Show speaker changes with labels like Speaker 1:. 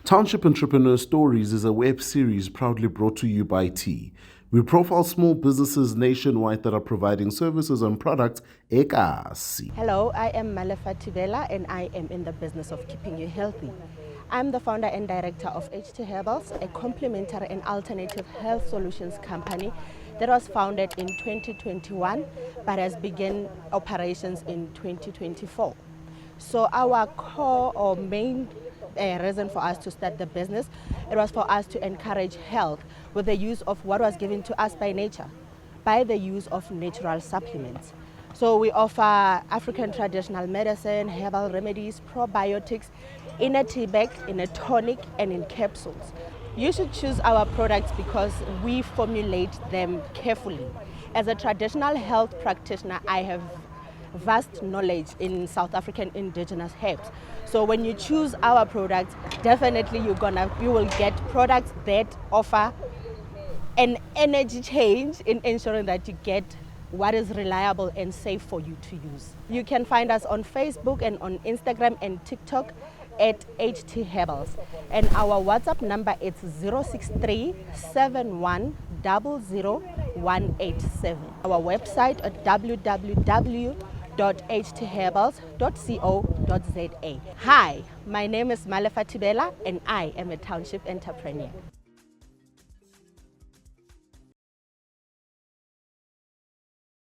Speaker 1: Township Entrepreneurs Stories is a web series proudly brought to you by T. We profile small businesses nationwide that are providing services and products ekasi.
Speaker 2: Hello, I am Mmalefa Thibela and I am in the business of keeping you healthy. I'm the founder and director of Herbals, a complementary and alternative health solutions company that was founded in 2021 but has begun operations in 2024. So our core or main reason for us to start the business, it was for us to encourage health with the use of what was given to us by nature, by the use of natural supplements. So we offer African traditional medicine, herbal remedies, probiotics in a tea bag, in a tonic, and in capsules. You should choose our products because we formulate them carefully. As a traditional health practitioner, I have vast knowledge in South African indigenous herbs. So when you choose our products, definitely you will get products that offer an energy change in ensuring that you get what is reliable and safe for you to use. You can find us on Facebook and on Instagram and TikTok at Herbals. And our WhatsApp number is 063 71 00187. Our website at www.herbals.co.za. Hi, my name is Mmalefa Thibela and I am a township entrepreneur.